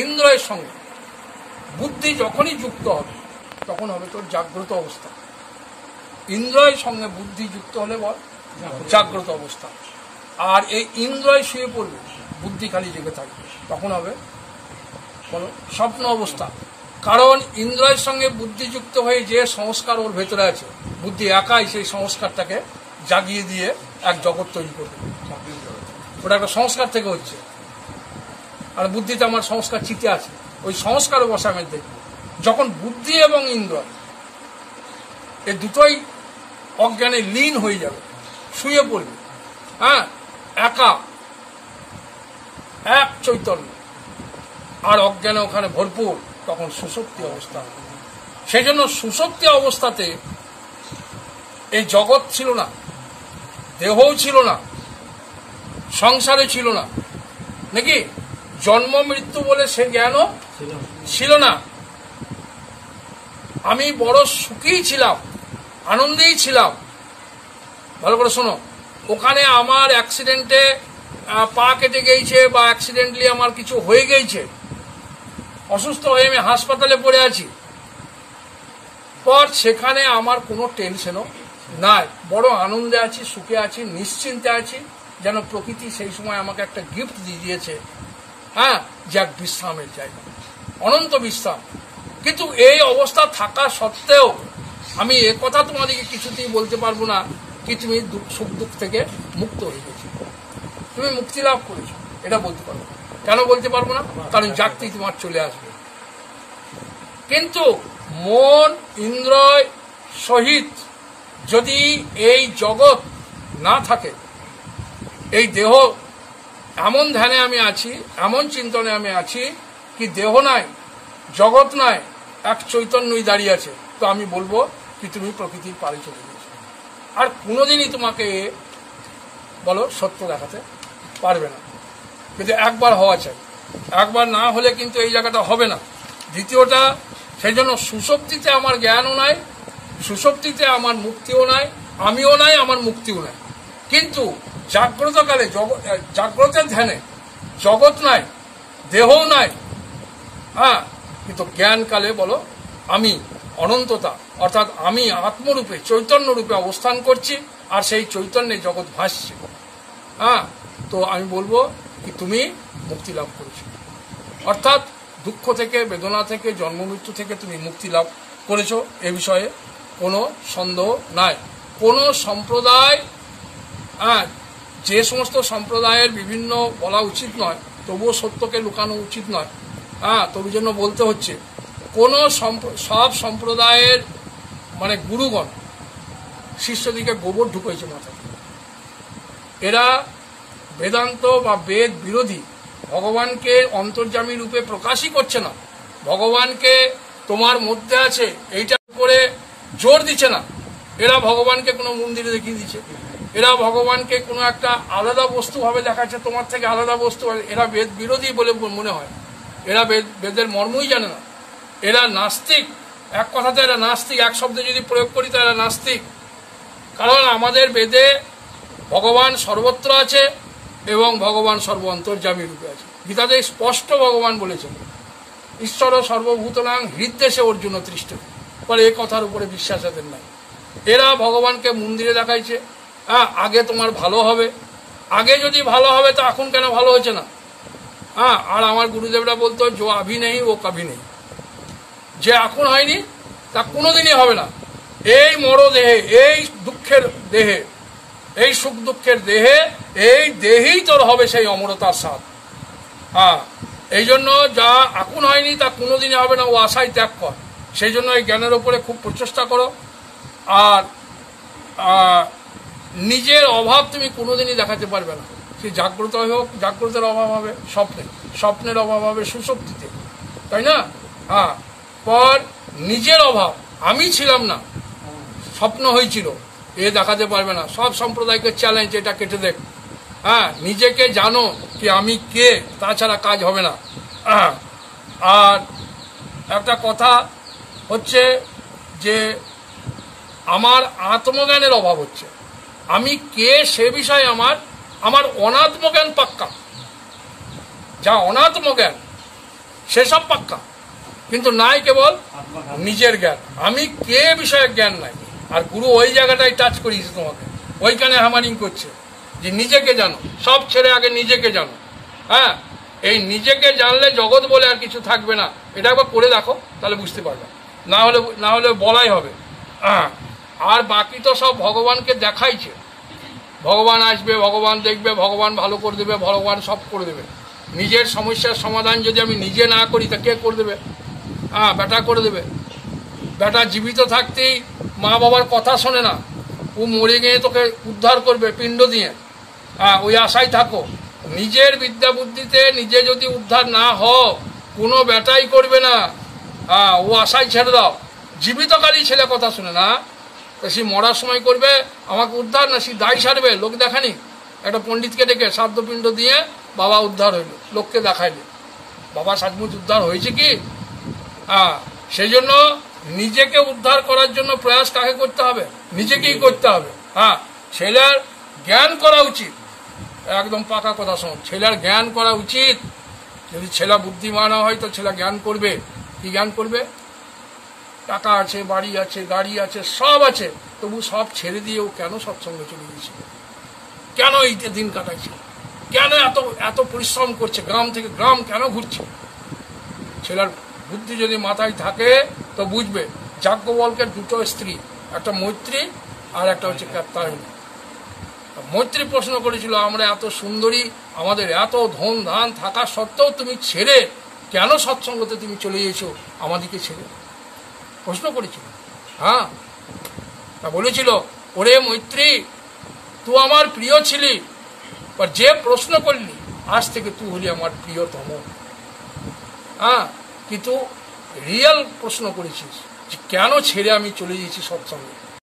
ইন্দ্রয়ের সঙ্গে বুদ্ধি যখনই যুক্ত হবে তখন হবে তোর জাগ্রত অবস্থা। ইন্দ্রয়ের সঙ্গে বুদ্ধি যুক্ত হলে বল জাগ্রত অবস্থা। আর এই ইন্দ্রয় শুয়ে পড়বে, বুদ্ধি খালি জেগে থাকবে, তখন হবে বলো স্বপ্ন অবস্থা। কারণ ইন্দ্রয়ের সঙ্গে বুদ্ধি যুক্ত হয়ে যে সংস্কার ওর ভেতরে আছে, বুদ্ধি একাই সেই সংস্কারটাকে জাগিয়ে দিয়ে এক জগৎ তৈরি করবে। ওটা একটা সংস্কার থেকে হচ্ছে। আর বুদ্ধিতে আমার সংস্কার চিতে আছে, ওই সংস্কারও বসে আমি দেখব। যখন বুদ্ধি এবং ইন্দ্র এই দুটোই অজ্ঞানে লীন হয়ে যাবে, শুয়ে পড়বে, হ্যাঁ, একা এক চৈতন্য, আর অজ্ঞানে ওখানে ভরপুর, তখন সুষুপ্তি অবস্থা। সেই জন্য সুষুপ্তি অবস্থাতে এই জগৎ ছিল না, দেহও ছিল না, সংসারে ছিল না, নাকি জন্ম মৃত্যু বলে সে জ্ঞানও ছিল না। আমি বড় সুখী ছিলাম, আনন্দেই ছিলাম। ভালো করে শোনো, ওখানে আমার অ্যাক্সিডেন্টে পা কেটে গেছে বা অ্যাক্সিডেন্টলি আমার কিছু হয়ে গেছে, অসুস্থ হয়ে আমি হাসপাতালে পড়ে আছি, পর সেখানে আমার কোনো টেনশনও নাই, বড় আনন্দে আছি, সুখে আছি, নিশ্চিন্তে আছি, যেন প্রকৃতি সেই সময় আমাকে একটা গিফট দিয়ে দিয়েছে, হ্যাঁ, যে এক বিশ্রামের জায়গা, অনন্ত বিশ্রাম। কিন্তু এই অবস্থা থাকা সত্ত্বেও আমি এ কথা তোমাদেরকে কিছুতেই বলতে পারবো না কি তুমি সুখ দুঃখ থেকে মুক্ত হয়ে গেছো, তুমি মুক্তি লাভ করেছো, এটা বলতে পারবো। কেন বলতে পারবো না? কারণ জাগতেই তোমার চলে আসবে। কিন্তু মন ইন্দ্রয় সহিত যদি এই জগৎ না থাকে, এই দেহ, এমন ধ্যানে আমি আছি, এমন চিন্তনে আমি আছি কি দেহ নাই, জগৎ নাই, এক চৈতন্যই দাঁড়িয়ে আছে, তো আমি বলবো কি তুমি প্রকৃতির পারে চলে গেছো। আর কোনোদিনই তোমাকে বলো সত্য দেখাতে পারবে না। কিন্তু একবার হওয়া চাই, একবার না হলে কিন্তু এই জায়গাটা হবে না। দ্বিতীয়টা, সেই জন্য সুষুপ্তিতে আমার জ্ঞানও নাই, সুষুপ্তিতে আমার মুক্তিও নাই, আমিও নাই, আমার মুক্তিও নাই। কিন্তু জাগ্রতকালে জাগ্রতের ধ্যানে জগৎ নাই, দেহও নাই, হ্যাঁ, কিন্তু জ্ঞানকালে বলো আমি অনন্ততা, অর্থাৎ আমি আত্মরূপে চৈতন্য রূপে অবস্থান করছি, আর সেই চৈতন্যে জগৎ ভাসছে, হ্যাঁ, তো আমি বলবো কি তুমি মুক্তি লাভ করেছো, অর্থাৎ দুঃখ থেকে, বেদনা থেকে, জন্ম মৃত্যু থেকে তুমি মুক্তি লাভ করেছো, এ বিষয়ে কোনো সন্দেহ নাই। কোনো সম্প্রদায়, হ্যাঁ, যে সমস্ত সম্প্রদায়ের বিভিন্ন বলা উচিত নয়, তবুও সত্যকে লুকানো উচিত নয়, হ্যাঁ, তবু জন্য বলতে হচ্ছে, কোনো সব সম্প্রদায়ের মানে গুরুগণ শিষ্যদিকে গোবর ঢুকেছে মাথায়। এরা বেদান্ত বা বেদ বিরোধী, ভগবানকে অন্তর্যামী রূপে প্রকাশই করছে না, ভগবানকে তোমার মধ্যে আছে এইটা করে জোর দিচ্ছে না। এরা ভগবানকে কোনো মন্দিরে দেখিয়ে দিচ্ছে, এরা ভগবানকে কোনো একটা আলাদা বস্তু ভাবে দেখাচ্ছে, তোমার থেকে আলাদা বস্তু। এরা বেদ বিরোধী বলে মনে হয়, এরা বেদের মর্মই জানে না, এরা নাস্তিক। এক কথাতে এরা নাস্তিক, এক শব্দে যদি প্রয়োগ করি তো এরা নাস্তিক। কারণ আমাদের বেদে ভগবান সর্বত্র আছে এবং ভগবান সর্ব অন্তর্যামী রূপে আছে। গীতাতে স্পষ্ট ভগবান বলেছেন, ঈশ্বর সর্বভূতনাং হৃদ্দেশে অর্জুন তৃষ্ঠ। ফলে এই কথার উপরে বিশ্বাস এদের নাই। এরা ভগবানকে মন্দিরে দেখাইছে, হ্যাঁ, আগে তোমার ভালো হবে, আগে যদি ভালো হবে তো এখন কেন ভালো হয়েছে না, হ্যাঁ। আর আমার গুরুদেবরা বলতো যে আভি নেই ও কভি নেই, যে এখন হয়নি তা কোনোদিনই হবে না। এই মরদেহে, এই দুঃখের দেহে, এই সুখ দুঃখের দেহে, এই দেহেই তোর হবে সেই অমরতার স্বাদ, হ্যাঁ। এই জন্য যা এখন হয়নি তা কোনোদিনই হবে না, ও আশাই ত্যাগ কর। সেই জন্য এই জ্ঞানের ওপরে খুব প্রচেষ্টা করো। আর নিজের অভাব তুমি কোনোদিনই দেখাতে পারবে না, সে জাগ্রত হোক, জাগ্রতের অভাব হবে স্বপ্নে, স্বপ্নের অভাব হবে সুষুপ্তিতে, তাই না, হ্যাঁ। পর নিজের অভাব, আমি ছিলাম না, স্বপ্ন হয়েছিল, এ দেখাতে পারবে না। সব সম্প্রদায়কে চ্যালেঞ্জ, এটা কেটে দেখ, হ্যাঁ, নিজেকে জানো কি আমি কে, তাছাড়া কাজ হবে না। আর একটা কথা হচ্ছে যে আমার আত্মজ্ঞানের অভাব হচ্ছে, আমি কে সে বিষয়ে আমার অনাত্মজ্ঞান পাক্কা। যা অনাত্মজ্ঞান সেসব পাক্কা, কিন্তু নাই কেবল নিজের জ্ঞান। আমি কে বিষয়ে জ্ঞান নাই। আর গুরু ওই জায়গাটাই টাচ করিয়েছে তোমাকে, ওইখানে হ্যামারিং করছে যে নিজেকে জানো, সব ছেড়ে আগে নিজেকে জানো। হ্যাঁ, এই নিজেকে জানলে জগৎ বলে আর কিছু থাকবে না। এটা একবার করে দেখো, তাহলে বুঝতে পারবে। না হলে বলাই হবে। আর বাকি তো সব ভগবানকে দেখাইছে, ভগবান আসবে, ভগবান দেখবে, ভগবান ভালো করে দেবে, ভগবান সব করে দেবে। নিজের সমস্যার সমাধান যদি আমি নিজে না করি তা কে করে দেবে? বেটা করে দেবে। বেটা জীবিত থাকতেই মা বাবার কথা শোনে না, ও মরে গিয়ে তোকে উদ্ধার করবে পিণ্ড দিয়ে। ওই আশায় থাকো। নিজের বিদ্যা বুদ্ধিতে নিজে যদি উদ্ধার না হও, কোনো বেটাই করবে না। ও আশায় ছেড়ে দাও। জীবিতকালই ছেলে কথা শুনে না, তা সে মরার সময় করবে আমাকে উদ্ধার, না সে দায় সারবে। লোক দেখানি, একটা পণ্ডিতকে ডেকে শ্রাদ্ধপিণ্ড দিয়ে বাবা উদ্ধার হইল, লোককে দেখাইলে। বাবা সাজমুজ উদ্ধার হয়েছে কি? সেই জন্য নিজেকে উদ্ধার করার জন্য প্রয়াস কাকে করতে হবে? নিজেকেই করতে হবে। ছেলের জ্ঞান করা উচিত, একদম পাকা কথা শোন। ছেলের জ্ঞান করা উচিত। যদি ছেলে বুদ্ধিমান হয় তো ছেলে জ্ঞান করবে। কি জ্ঞান করবে? টাকা আছে, বাড়ি আছে, গাড়ি আছে, সব আছে, তবু সব ছেড়ে দিয়ে ও কেন সৎসঙ্গে চলে গিয়েছিল? কেন এই দিন কাটাইছে? কেন এত পরিশ্রম করছে? গ্রাম থেকে গ্রাম কেন ঘুরছে? ছেলের বুদ্ধি যদি মাথায় থাকে তো বুঝবে। যাজ্ঞবল্কের দুটো স্ত্রী, একটা মৈত্রী আর একটা হচ্ছে কাত্যায়নী। মৈত্রী প্রশ্ন করেছিল, আমরা এত সুন্দরী, আমাদের এত ধন ধান থাকা সত্ত্বেও তুমি ছেড়ে কেন সৎসঙ্গতে তুমি চলে গেছো আমাদেরকে ছেড়ে? প্রশ্ন করেছিল। তা বলেছিল, ওরে মৈত্রী, তুই আমার প্রিয় ছিলি, আর যে প্রশ্ন করলি আজ থেকে তুই হলি আমার প্রিয়তম। কিন্তু রিয়েল প্রশ্ন করেছিস যে কেন ছেড়ে আমি চলে গেছি সৎসঙ্গে।